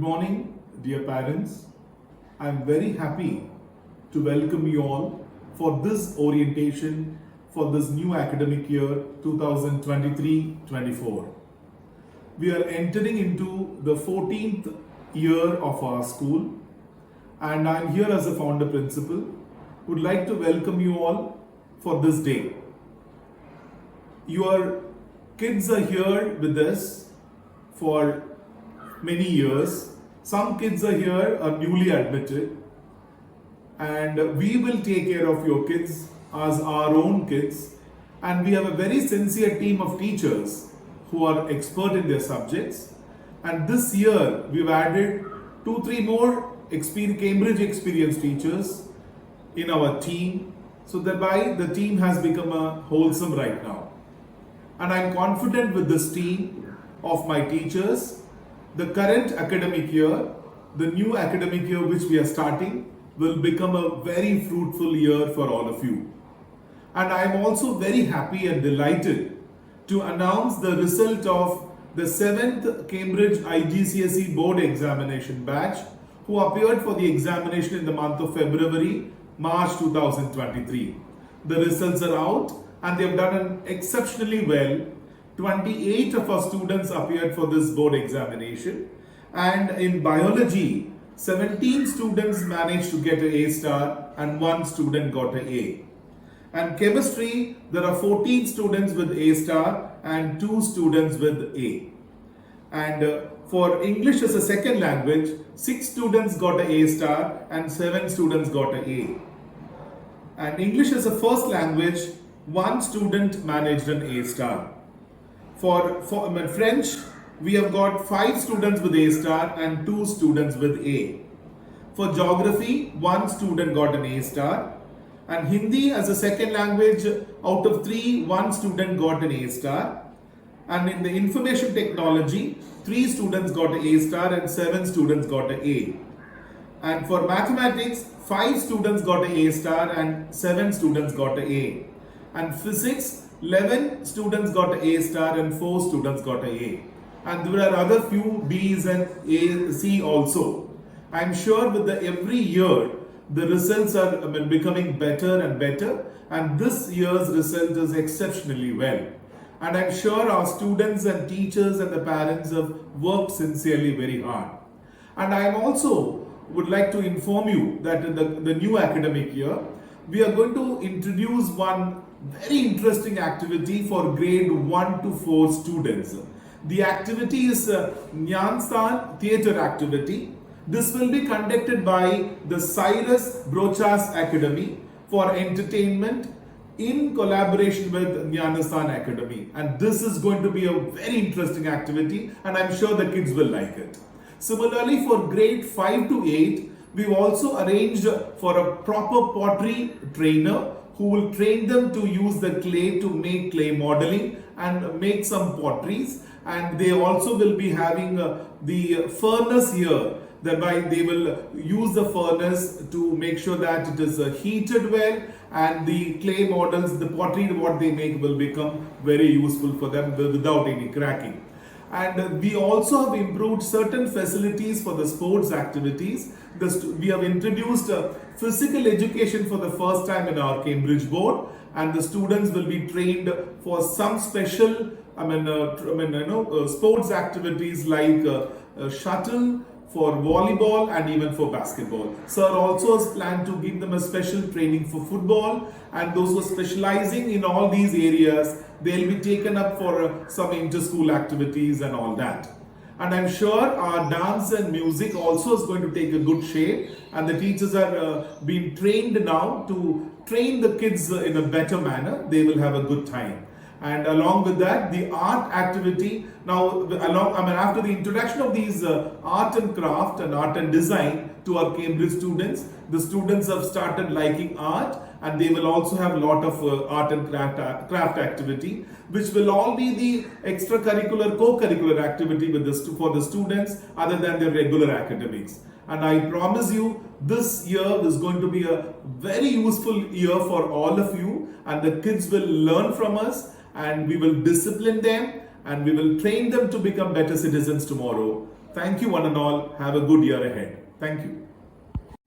morning, dear parents. I am very happy to welcome you all for this orientation for this new academic year 2023-24. We are entering into the 14th year of our school, and I am here as a founder principal. Would like to welcome you all for this day. Your kids are here with us for many years. Some kids are here are newly admitted, and we will take care of your kids as our own kids, and we have a very sincere team of teachers who are expert in their subjects. And this year we've added 2-3 more Cambridge experienced teachers in our team, so thereby the team has become a wholesome right now. And I'm confident with this team of my teachers. The current academic year, the new academic year which we are starting, will become a very fruitful year for all of you. And I am also very happy and delighted to announce the result of the 7th Cambridge IGCSE board examination batch who appeared for the examination in the month of February, March 2023. The results are out and they have done exceptionally well. 28 of our students appeared for this board examination, and in biology 17 students managed to get an A star and 1 student got an A. And chemistry, there are 14 students with A star and 2 students with A. And for English as a second language, 6 students got an A star and 7 students got an A. And English as a first language, 1 student managed an A star. For French, we have got 5 students with A star and 2 students with A. For geography, 1 student got an A star. And Hindi as a second language, out of 3, 1 student got an A star. And in the information technology, 3 students got an A star and 7 students got an A. And for mathematics, 5 students got an A star and 7 students got an A. And physics, 11 students got an A star and 4 students got an A. And there are other few B's and A, C also. I'm sure with every year, the results are becoming better and better, and this year's result is exceptionally well. And I'm sure our students and teachers and the parents have worked sincerely very hard. And I also would like to inform you that in the new academic year, we are going to introduce one very interesting activity for grade 1 to 4 students. The activity is Nyanstan Theatre Activity. This will be conducted by the Cyrus Brochas Academy for Entertainment in collaboration with Nyanistan Academy. And this is going to be a very interesting activity, and I'm sure the kids will like it. Similarly, for grade 5 to 8, we've also arranged for a proper pottery trainer who will train them to use the clay to make clay modeling and make some potteries. And they also will be having the furnace here, thereby they will use the furnace to make sure that it is heated well, and the clay models, the pottery what they make will become very useful for them without any cracking. And we also have improved certain facilities for the sports activities. We have introduced physical education for the first time in our Cambridge board, and the students will be trained for some special sports activities like shuttle, for volleyball, and even for basketball. Sir also has planned to give them a special training for football, and those who are specializing in all these areas, they'll be taken up for some inter-school activities and all that. And I'm sure our dance and music also is going to take a good shape, and the teachers are being trained now to train the kids in a better manner. They will have a good time. And along with that, the art activity, now after the introduction of these art and craft and art and design to our Cambridge students, the students have started liking art, and they will also have a lot of art and craft activity, which will all be the extracurricular, co-curricular activity for the students other than their regular academics. And I promise you, this year is going to be a very useful year for all of you, and the kids will learn from us, and we will discipline them, and we will train them to become better citizens tomorrow. Thank you one and all. Have a good year ahead. Thank you.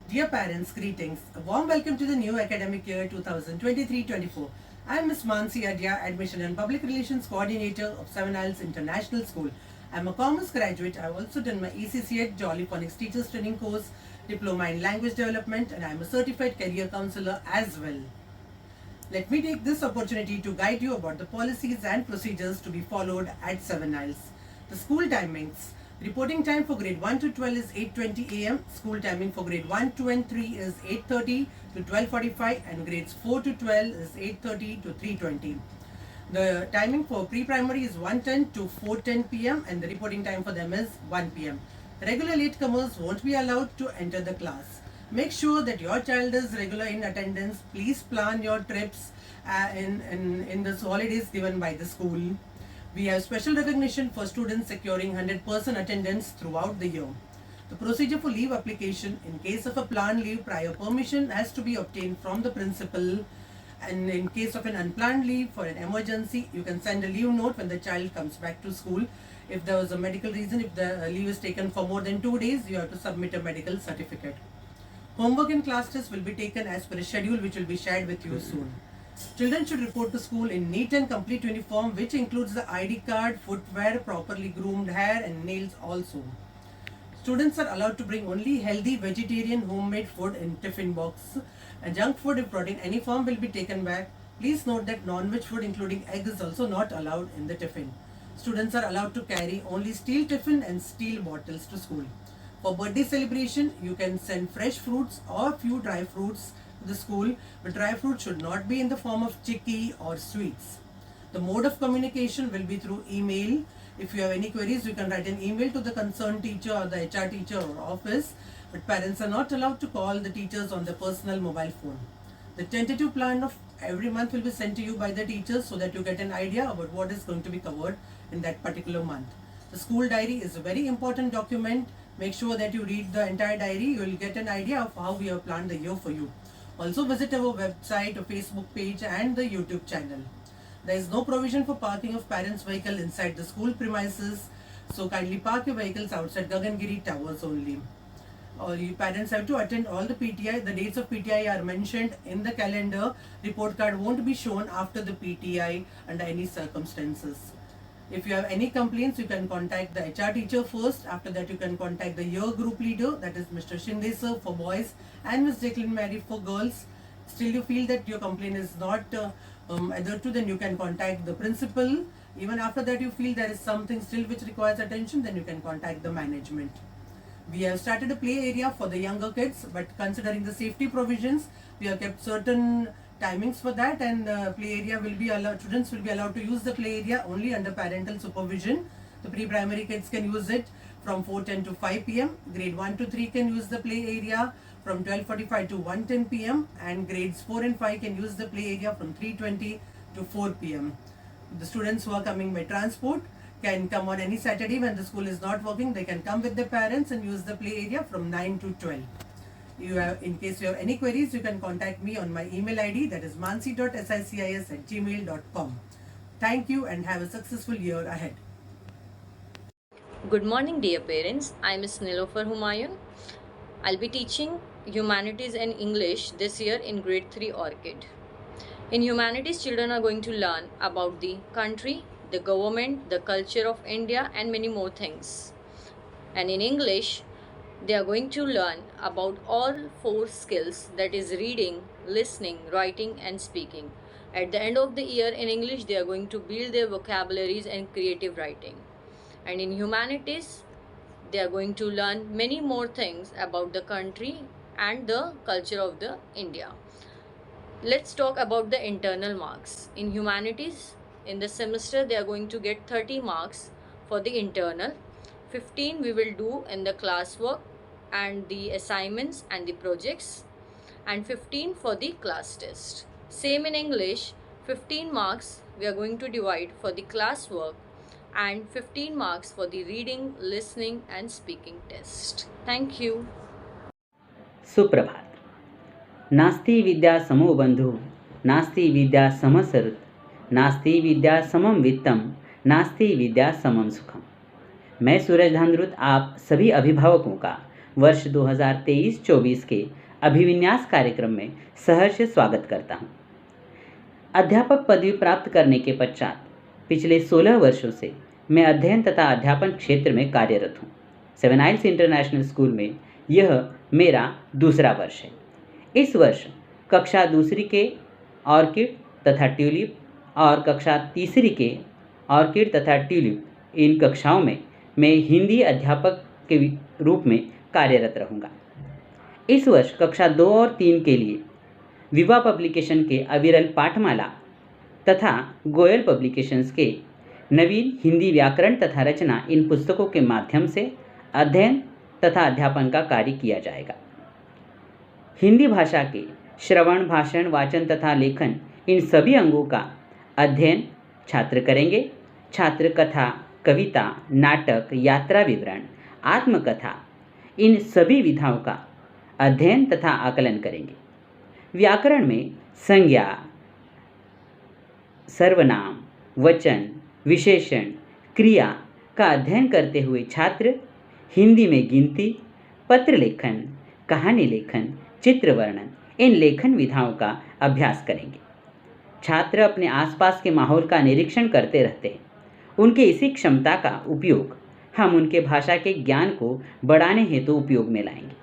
Dear parents, greetings. A warm welcome to the new academic year 2023-24. I am Ms. Mansi Adya, Admission and Public Relations Coordinator of Seven Isles International School. I am a commerce graduate. I have also done my ECCET Jolly Phonics Teachers Training course, Diploma in Language Development, and I am a certified career counselor as well. Let me take this opportunity to guide you about the policies and procedures to be followed at Seven Isles. The school timings. Reporting time for grade 1 to 12 is 8:20 am. School timing for grade 1, 2 and 3 is 8:30 to 12:45 and grades 4 to 12 is 8:30 to 3:20. The timing for pre-primary is 1:10 to 4:10 pm and the reporting time for them is 1 pm. Regular latecomers won't be allowed to enter the class. Make sure that your child is regular in attendance. Please plan your trips in the holidays given by the school. We have special recognition for students securing 100% attendance throughout the year. The procedure for leave application: in case of a planned leave, prior permission has to be obtained from the principal, and in case of an unplanned leave for an emergency, you can send a leave note when the child comes back to school. If there was a medical reason, if the leave is taken for more than 2 days, you have to submit a medical certificate. Homework and class tests will be taken as per a schedule which will be shared with you soon. Children should report to school in neat and complete uniform, which includes the ID card, footwear, properly groomed hair and nails also. Students are allowed to bring only healthy vegetarian homemade food in tiffin box, and junk food if brought in any form will be taken back. Please note that non-veg food including egg is also not allowed in the tiffin. Students are allowed to carry only steel tiffin and steel bottles to school. For birthday celebration, you can send fresh fruits or few dry fruits to the school, but dry fruit should not be in the form of chicky or sweets. The mode of communication will be through email. If you have any queries, you can write an email to the concerned teacher or the HR teacher or office, but parents are not allowed to call the teachers on their personal mobile phone. The tentative plan of every month will be sent to you by the teachers so that you get an idea about what is going to be covered in that particular month. The school diary is a very important document. Make sure that you read the entire diary. You will get an idea of how we have planned the year for you. Also visit our website or Facebook page and the YouTube channel. There is no provision for parking of parents' vehicle inside the school premises, so kindly park your vehicles outside Gagangiri Towers only. You parents have to attend all the PTI. The dates of PTI are mentioned in the calendar. Report card won't be shown after the PTI under any circumstances. If you have any complaints, you can contact the HR teacher first. After that, you can contact the year group leader, that is Mr. Shinde sir for boys and Ms. Jacqueline Mary for girls. Still you feel that your complaint is not adhered to, then you can contact the principal. Even after that you feel there is something still which requires attention, then you can contact the management. We have started a play area for the younger kids, but considering the safety provisions, we have kept certain timings for that, and play area will be allowed, students will be allowed to use the play area only under parental supervision. The pre-primary kids can use it from 4:10 to 5 pm. Grade 1 to 3 can use the play area from 12:45 to 1:10 pm, and grades 4 and 5 can use the play area from 3:20 to 4 pm. The students who are coming by transport can come on any Saturday when the school is not working. They can come with their parents and use the play area from 9 to 12. In case you have any queries, you can contact me on my email ID, that is mansi.sicis@gmail.com. Thank you and have a successful year ahead. Good morning, dear parents. I'm Ms. Nilofer Humayun. I'll be teaching Humanities and English this year in grade 3 Orchid. In Humanities, children are going to learn about the country, the government, the culture of India, and many more things. And in English, they are going to learn about all 4 skills, that is reading, listening, writing and speaking. At the end of the year in English, they are going to build their vocabularies and creative writing. And in Humanities, they are going to learn many more things about the country and the culture of the India. Let's talk about the internal marks. In Humanities, in the semester, they are going to get 30 marks for the internal. 15 we will do in the classwork and the assignments and the projects, and 15 for the class test. Same in English, 15 marks we are going to divide for the classwork and 15 marks for the reading, listening and speaking test. Thank you. सुप्रभात. नास्ति विद्या समो बंधु, नास्ति विद्या समसरत, नास्ति विद्या समम वित्तम, नास्ति विद्या समम सुखम. मैं सूरज धांद्रुत आप सभी अभिभावकों का वर्ष 2023-24 के अभिविन्यास कार्यक्रम में सहर्ष स्वागत करता हूं। अध्यापक पदवी प्राप्त करने के पश्चात पिछले 16 वर्षों से मैं अध्ययन तथा अध्यापन क्षेत्र में कार्यरत हूं। सेवन आइल्स इंटरनेशनल स्कूल में यह मेरा दूसरा वर्ष है। इस वर्ष कक्षा दूसरी के ऑर्किड तथा ट्यूलिप और कक्षा तीसरी के ऑर्किड तथा ट्यूलिप इन कक्षाओं में मैं हिंदी अध्यापक के रूप में कार्यरत रहूँगा। इस वर्ष कक्षा 2 और 3 के लिए विवा पब्लिकेशन के अविरल पाठमाला तथा गोयल पब्लिकेशंस के नवीन हिंदी व्याकरण तथा रचना इन पुस्तकों के माध्यम से अध्ययन तथा अध्यापन का कार्य किया जाएगा। हिंदी भाषा के श्रवण, भाषण, वाचन तथा लेखन इन सभी अंगों का अध्ययन छात्र करेंगे। छात्र कथा, कविता, नाटक, यात्रा विवरण, आत्मकथा इन सभी विधाओं का अध्ययन तथा आकलन करेंगे। व्याकरण में संज्ञा, सर्वनाम, वचन, विशेषण, क्रिया का अध्ययन करते हुए छात्र हिंदी में गिनती, पत्र लेखन, कहानी लेखन, चित्र वर्णन इन लेखन विधाओं का अभ्यास करेंगे। छात्र अपने आसपास के माहौल का निरीक्षण करते रहते हैं। उनके इसी क्षमता का उपयोग हम उनके भाषा के ज्ञान को बढ़ाने हेतु उपयोग में लाएंगे।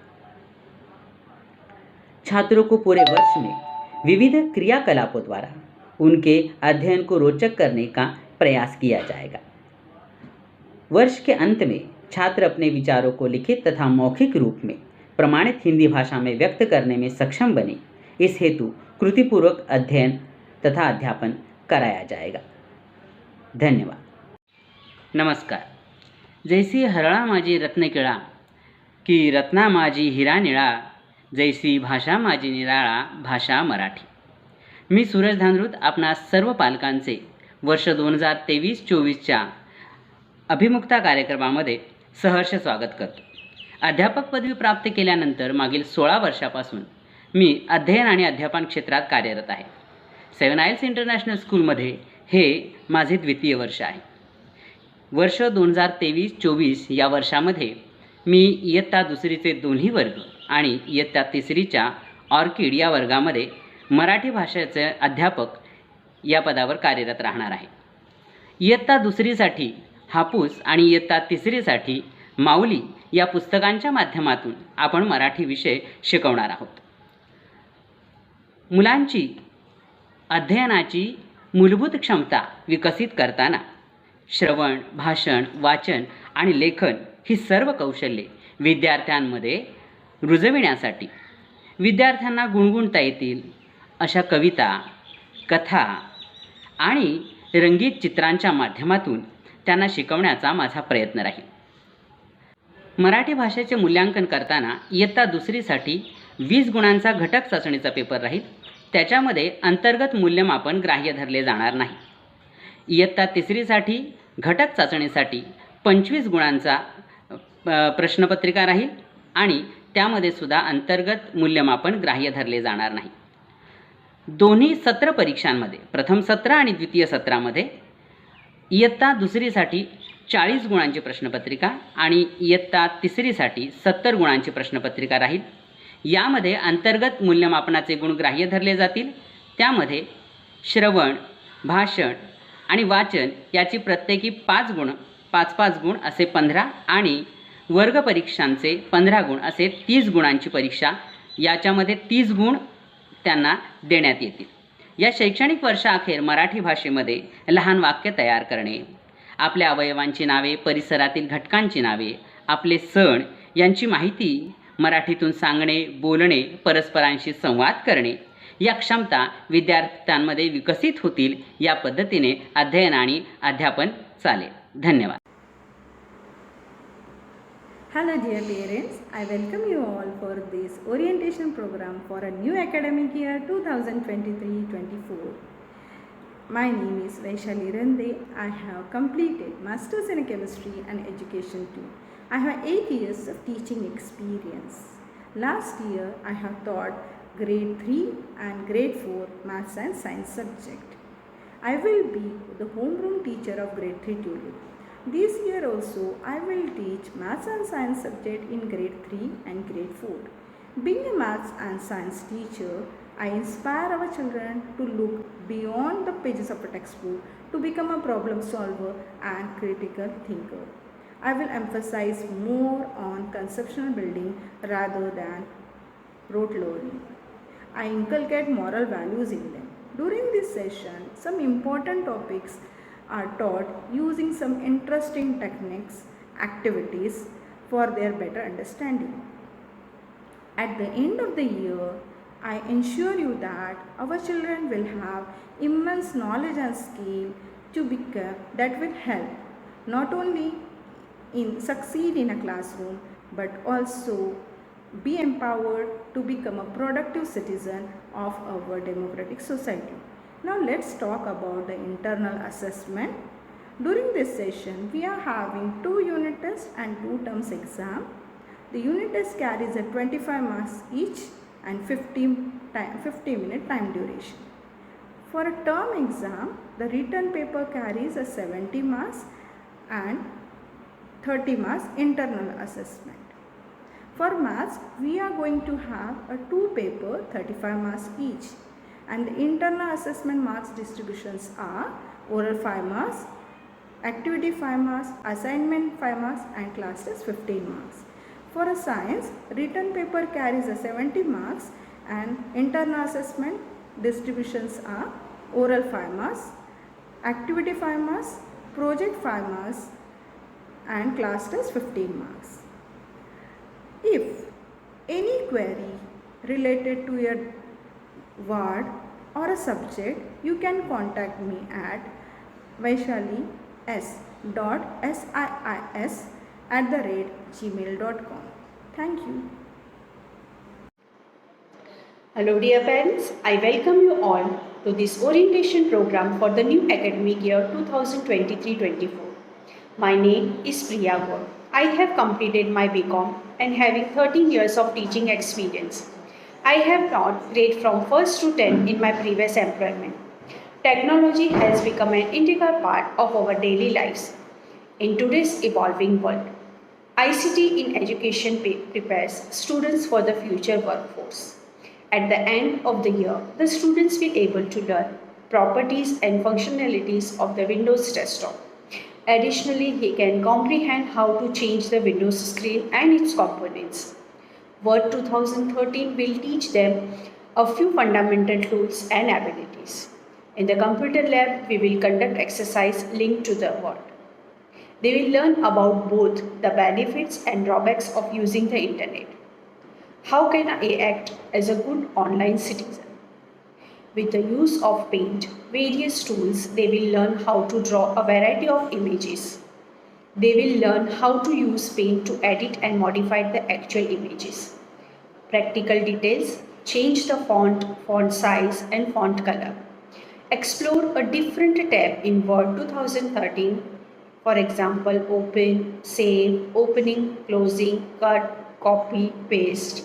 छात्रों को पूरे वर्ष में विविध क्रियाकलापों द्वारा उनके अध्ययन को रोचक करने का प्रयास किया जाएगा। वर्ष के अंत में छात्र अपने विचारों को लिखित तथा मौखिक रूप में प्रमाणित हिंदी भाषा में व्यक्त करने में सक्षम बने, इस हेतु कृतिपूर्वक अध्ययन तथा अध्यापन कराया जाएगा। धन्यवाद। नमस्कार। जैसी हरळा माझी रत्नकिळा की रत्ना माझी हिरा निळा, जैसी भाषा माझी निराळा भाषा मराठी। मी सूरज धांद्रुत आपणा सर्व पालकांचे वर्ष 2023-24च्या अभिमुक्ता कार्यक्रमामध्ये सहर्ष स्वागत करतो। अध्यापक पदवी प्राप्त केल्यानंतर मागील 16 वर्षापासून मी अध्ययन आणि अध्यापन क्षेत्रात कार्यरत आहे। सेवन आइल्स इंटरनॅशनल स्कूलमध्ये हे माझे द्वितीय वर्ष आहे। वर्ष 2023-24 या वर्षामध्ये मी इयत्ता दुसरीचे दोन्ही वर्ग आणि इयत्ता तिसरीच्या ऑर्किड या वर्गामध्ये मराठी भाषेचे अध्यापक या पदावर कार्यरत राहणार आहे। इयत्ता दुसरीसाठी हापूस आणि इयत्ता तिसरीसाठी माऊली या पुस्तकांच्या माध्यमातून आपण मराठी विषय शिकवणार आहोत। मुलांची अध्ययनाची मूलभूत क्षमता विकसित करताना श्रवण, भाषण, वाचन आणि लेखन ही सर्व कौशल्ये विद्यार्थ्यांमध्ये रुजविण्यासाठी विद्यार्थ्यांना गुणगुणता येतील अशा कविता, कथा आणि रंगीत चित्रांच्या माध्यमातून त्यांना शिकवण्याचा माझा प्रयत्न राहील। मराठी भाषेचे मूल्यांकन करताना इयत्ता दुसरीसाठी 20 गुणांचा घटक चाचणीचा पेपर राहील। त्याच्यामध्ये अंतर्गत मूल्यमापन ग्राह्य धरले जाणार नाही। इयत्ता तिसरीसाठी घटक चाचणीसाठी 25 गुणांचा प्रश्नपत्रिका राहील आणि त्यामध्ये सुद्धा अंतर्गत मूल्यमापन ग्राह्य धरले जाणार नाही। दोन्ही सत्र परीक्षांमध्ये प्रथम सत्र आणि द्वितीय सत्रामध्ये इयत्ता दुसरीसाठी 40 गुणांची प्रश्नपत्रिका आणि इयत्ता तिसरीसाठी 70 गुणांची प्रश्नपत्रिका राहील। यामध्ये अंतर्गत मूल्यमापनाचे गुण ग्राह्य धरले जातील। त्यामध्ये श्रवण, भाषण आणि वाचन याची प्रत्येकी 5 गुण, 5-5 गुण असे 15 आणि वर्ग परीक्षांचे 15 गुण असे 30 गुणांची परीक्षा, याच्यामध्ये 30 गुण त्यांना देण्यात येतील। या शैक्षणिक वर्षाअखेर मराठी भाषेमध्ये लहान वाक्य तयार करणे, आपल्या अवयवांची नावे, परिसरातील घटकांची नावे, आपले सण यांची माहिती मराठीतून सांगणे, बोलणे, परस्परांशी संवाद करणे या क्षमता विद्यार्थ्यांमध्ये विकसित होतील। या पद्धतीने अध्ययन आणि अध्यापन चालेल। धन्यवाद। Hello dear parents, I welcome you all for this orientation program for a new academic year 2023-24. My name is Vaishali Rande. I have completed Masters in Chemistry and Education too. I have 8 years of teaching experience. Last year I have taught grade 3 and grade 4 maths and science subject. I will be the homeroom teacher of grade 3 tulip. This year also, I will teach Maths and Science subject in grade 3 and grade 4. Being a Maths and Science teacher, I inspire our children to look beyond the pages of a textbook to become a problem solver and critical thinker. I will emphasize more on conceptual building rather than rote learning. I inculcate moral values in them. During this session, some important topics are taught using some interesting techniques, activities for their better understanding. At the end of the year, I ensure you that our children will have immense knowledge and skill to become that will help not only in succeed in a classroom but also be empowered to become a productive citizen of our democratic society. Now let's talk about the internal assessment. During this session, we are having 2 unit tests and 2 terms exam. The unit test carries a 25 marks each and 50-minute time duration. For a term exam, the written paper carries a 70 marks and 30 marks internal assessment. For maths, we are going to have a 2 paper, 35 marks each. And the internal assessment marks distributions are oral 5 marks, activity 5 marks, assignment 5 marks and class test 15 marks. For a science, written paper carries a 70 marks and internal assessment distributions are oral 5 marks, activity 5 marks, project 5 marks and class test 15 marks. If any query related to your word or a subject, you can contact me at vaishali.sis@gmail.com. Thank you. Hello dear parents, I welcome you all to this orientation program for the new academic year 2023-24. My name is Priya Gaur. I have completed my BCom and having 13 years of teaching experience. I have taught grade from 1st to 10 in my previous employment. Technology has become an integral part of our daily lives. In today's evolving world, ICT in education prepares students for the future workforce. At the end of the year, the students will be able to learn properties and functionalities of the Windows desktop. Additionally, he can comprehend how to change the Windows screen and its components. Word 2013 will teach them a few fundamental tools and abilities. In the computer lab, we will conduct exercise linked to the word. They will learn about both the benefits and drawbacks of using the internet. How can I act as a good online citizen? With the use of paint, various tools, they will learn how to draw a variety of images. They will learn how to use paint to edit and modify the actual images. Practical details, change the font size and font color. Explore a different tab in Word 2013. For example, open, save, opening, closing, cut, copy, paste.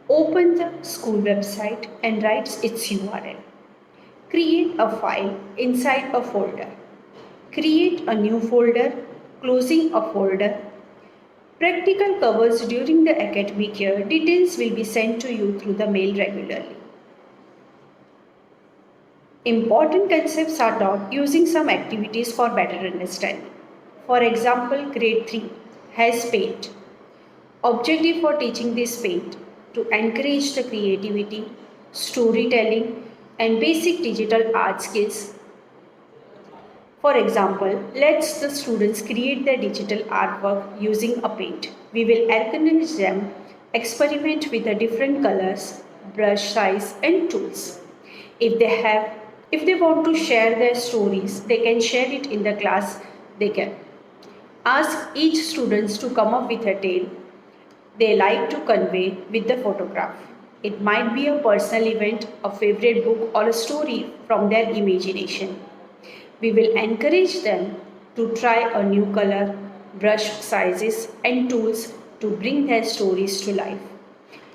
Open the school website and writes its URL. Create a file inside a folder. Create a new folder, closing a folder. Practical covers during the academic year. Details will be sent to you through the mail regularly. Important concepts are taught using some activities for better understanding. For example, grade 3 has paint. Objective for teaching this paint to encourage the creativity, storytelling and basic digital art skills. For example, let the students create their digital artwork using a paint. We will encourage them experiment with the different colors, brush size and tools. If they want to share their stories, they can share it in the class. They can ask each students to come up with a tale they like to convey with the photograph. It might be a personal event, a favorite book or a story from their imagination. We will encourage them to try a new color, brush sizes and tools to bring their stories to life.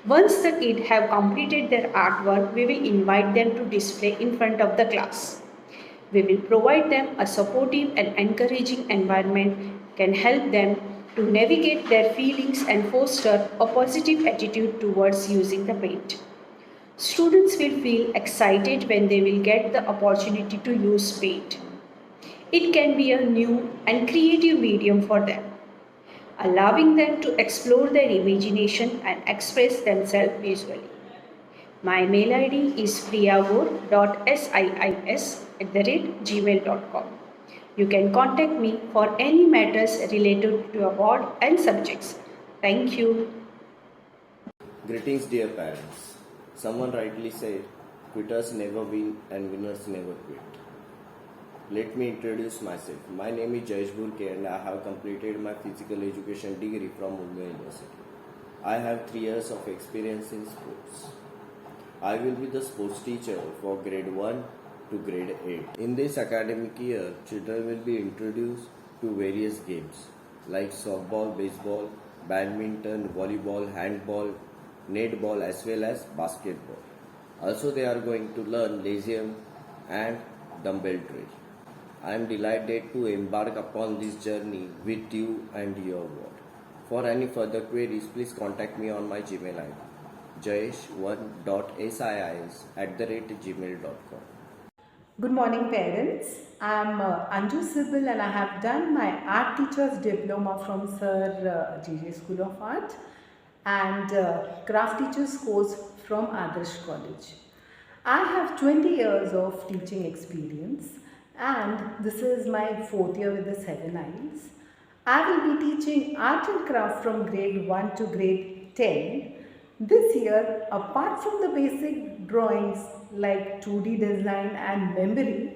Once the kids have completed their artwork, we will invite them to display in front of the class. We will provide them a supportive and encouraging environment can help them to navigate their feelings and foster a positive attitude towards using the paint. Students will feel excited when they will get the opportunity to use paint. It can be a new and creative medium for them, allowing them to explore their imagination and express themselves visually. My mail ID is priyagor.siis@gmail.com. You can contact me for any matters related to award and subjects. Thank you. Greetings, dear parents. Someone rightly said, quitters never win and winners never quit. Let me introduce myself. My name is Jayesh Burke and I have completed my physical education degree from Mumbai University. I have 3 years of experience in sports. I will be the sports teacher for grade 1 to grade 8. In this academic year, children will be introduced to various games like softball, baseball, badminton, volleyball, handball, netball as well as basketball. Also they are going to learn Lyceum and dumbbell drill. I am delighted to embark upon this journey with you and your ward. For any further queries, please contact me on my Gmail ID jayesh1.sais@gmail.com. Good morning, parents. I'm Anju Sibyl and I have done my art teacher's diploma from Sir J.J. School of Art and craft teacher's course from Adarsh College. I have 20 years of teaching experience and this is my 4th year with the 7 Isles. I will be teaching art and craft from grade 1 to grade 10. This year, apart from the basic drawings like 2D design and memory,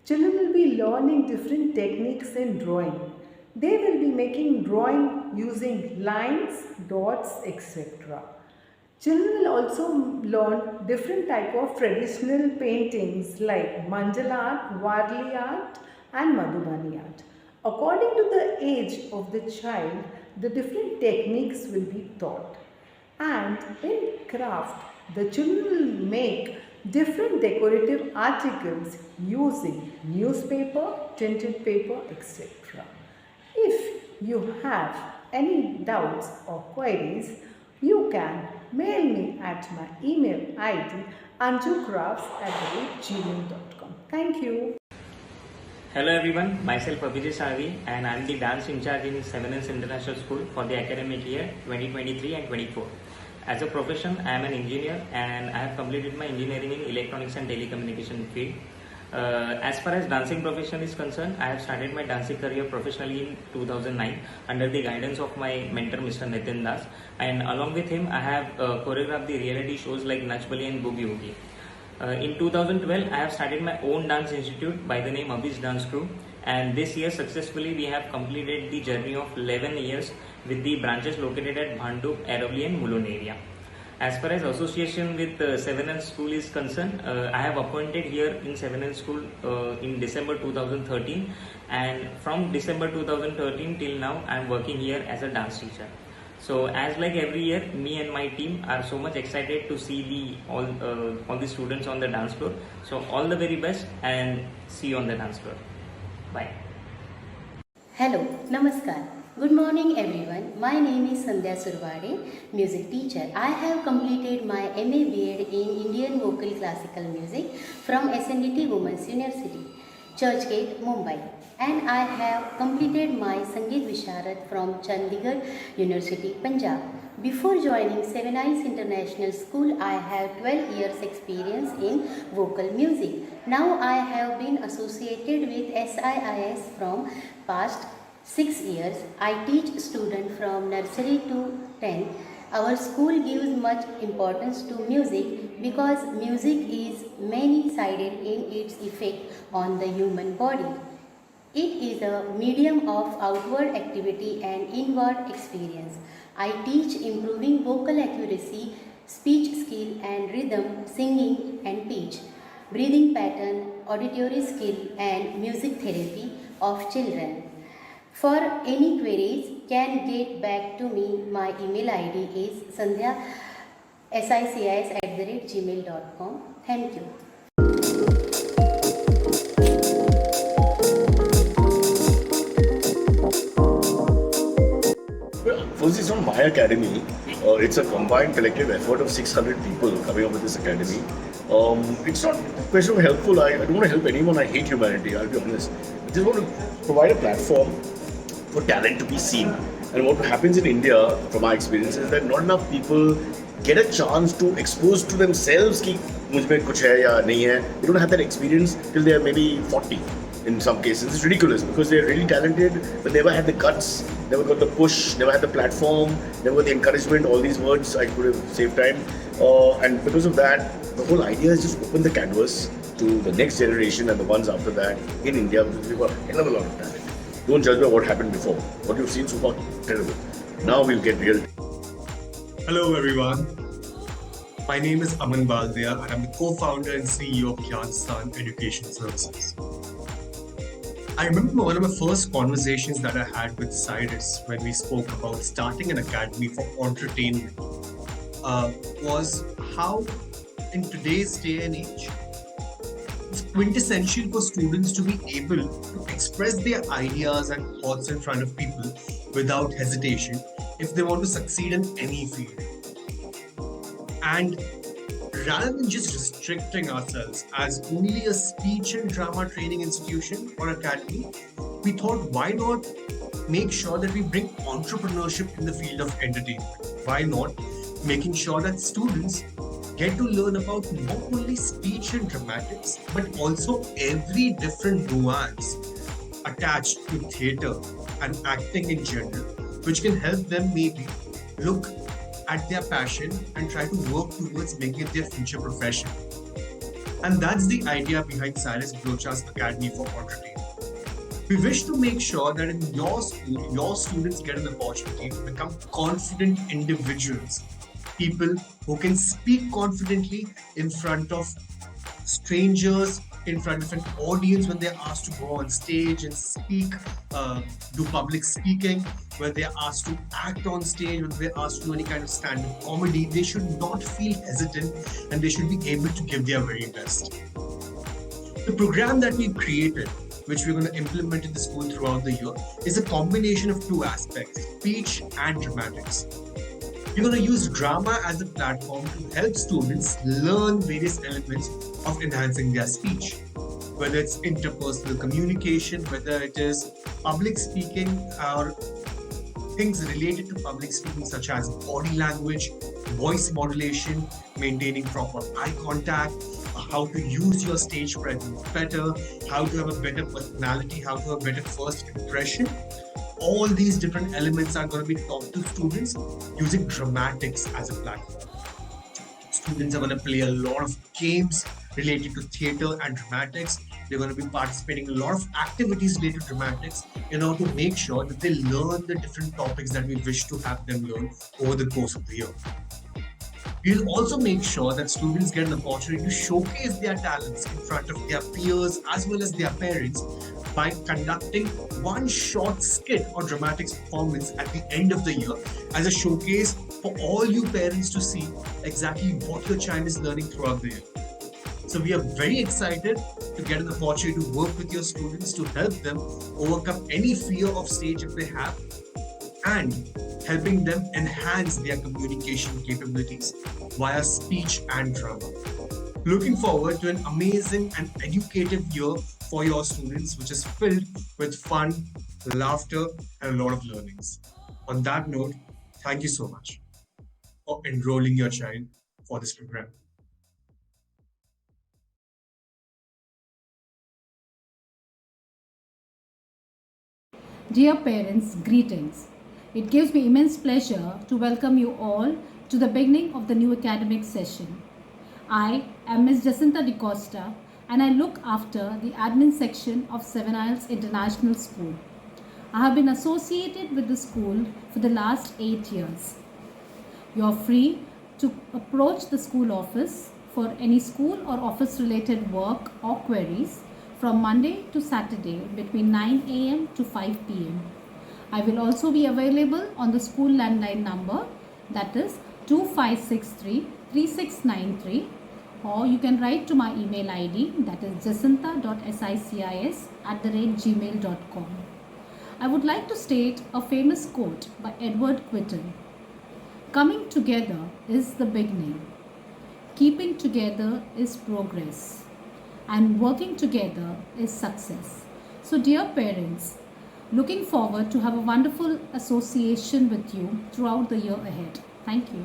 children will be learning different techniques in drawing. They will be making drawing using lines, dots, etc. Children will also learn different type of traditional paintings like mandala art, Warli art and Madhubani art. According to the age of the child, the different techniques will be taught. And in craft, the children will make different decorative articles using newspaper, tinted paper, etc. If you have any doubts or queries, you can mail me at my email ID anjucrafts@gmail.com. Thank you. Hello everyone, myself Abhijit Savi and I am the dance in charge in 7S International School for the academic year 2023 and 24. As a profession, I am an engineer and I have completed my engineering in electronics and telecommunication field. As far as dancing profession is concerned, I have started my dancing career professionally in 2009 under the guidance of my mentor Mr. Nitin Das, and along with him I have choreographed the reality shows like Nach Bali and Boogie Woogie. In 2012, I have started my own dance institute by the name Abhi's Dance Crew, and this year successfully we have completed the journey of 11 years with the branches located at Bhandup, Aravali and Mulund area. As far as association with 7L School is concerned, I have appointed here in 7L School in December 2013, and from December 2013 till now I am working here as a dance teacher. So as like every year, me and my team are so much excited to see all the students on the dance floor. So all the very best and see you on the dance floor. Bye. Hello, Namaskar. Good morning everyone. My name is Sandhya Surwade, music teacher. I have completed my MA B.Ed in Indian Vocal Classical Music from SNDT Women's University, Churchgate, Mumbai. And I have completed my Sangeet Visharad from Chandigarh University, Punjab. Before joining 7 Eyes International School, I have 12 years experience in vocal music. Now I have been associated with SIIS from past 6 years. I teach students from nursery to 10th. Our school gives much importance to music because music is many-sided in its effect on the human body. It is a medium of outward activity and inward experience. I teach improving vocal accuracy, speech skill and rhythm, singing and pitch, breathing pattern, auditory skill and music therapy of children. For any queries, can get back to me. My email ID is sandhya@sicis@gmail.com. Thank you. my academy, it's a combined collective effort of 600 people coming up with this academy. It's not a question of helpful. I don't want to help anyone. I hate humanity, I'll be honest. I just want to provide a platform for talent to be seen. And what happens in India, from my experience, is that not enough people get a chance to expose to themselves कि मुझ में कुछ है या नहीं है. They don't have that experience till they are maybe 40. In some cases, it's ridiculous because they're really talented, but never had the guts, never got the push, never had the platform, never got the encouragement. All these words I could have saved time, and because of that, the whole idea is just open the canvas to the next generation and the ones after that in India, because we've got a hell of a lot of talent. Don't judge by what happened before. What you've seen so far, terrible. Now we'll get real. Hello everyone. My name is Aman Baldia and I'm the co-founder and CEO of Gyanstan Education Services. I remember one of my first conversations that I had with Cyrus when we spoke about starting an academy for entertainment was how in today's day and age, it's quintessential for students to be able to express their ideas and thoughts in front of people without hesitation if they want to succeed in any field. And rather than just restricting ourselves as only a speech and drama training institution or academy, we thought, why not make sure that we bring entrepreneurship in the field of entertainment? Why not making sure that students get to learn about not only speech and dramatics, but also every different nuance attached to theatre and acting in general, which can help them maybe look at their passion and try to work towards making it their future profession. And that's the idea behind Cyrus Brocha's Academy for Entertainment. We wish to make sure that in your school, your students get an opportunity to become confident individuals, people who can speak confidently in front of strangers, in front of an audience when they're asked to go on stage and speak, do public speaking, when they're asked to act on stage, when they're asked to do any kind of stand-up comedy. They should not feel hesitant and they should be able to give their very best. The program that we've created, which we're going to implement in the school throughout the year, is a combination of two aspects, speech and dramatics. We're going to use drama as a platform to help students learn various elements of enhancing their speech. Whether it's interpersonal communication, whether it is public speaking or things related to public speaking such as body language, voice modulation, maintaining proper eye contact, how to use your stage presence better, how to have a better personality, how to have a better first impression. All these different elements are going to be taught to students using dramatics as a platform. Students are going to play a lot of games related to theatre and dramatics. They're going to be participating in a lot of activities related to dramatics in order to make sure that they learn the different topics that we wish to have them learn over the course of the year. We'll also make sure that students get an opportunity to showcase their talents in front of their peers as well as their parents by conducting one short skit or dramatics performance at the end of the year as a showcase for all you parents to see exactly what your child is learning throughout the year. So we are very excited to get an opportunity to work with your students to help them overcome any fear of stage if they have, and helping them enhance their communication capabilities via speech and drama. Looking forward to an amazing and educative year for your students, which is filled with fun, laughter, and a lot of learnings. On that note, thank you so much for enrolling your child for this program. Dear parents, greetings. It gives me immense pleasure to welcome you all to the beginning of the new academic session. I am Ms. Jacinta Di Costa and I look after the admin section of Seven Isles International School. I have been associated with the school for the last 8 years. You are free to approach the school office for any school or office related work or queries from Monday to Saturday between 9 a.m. to 5 p.m. I will also be available on the school landline number, that is 2563-3693, or you can write to my email ID, that is jacinta.sicis@gmail.com. I would like to state a famous quote by Edward Quitton. Coming together is the beginning. Keeping together is progress. And working together is success. So dear parents, looking forward to have a wonderful association with you throughout the year ahead. Thank you.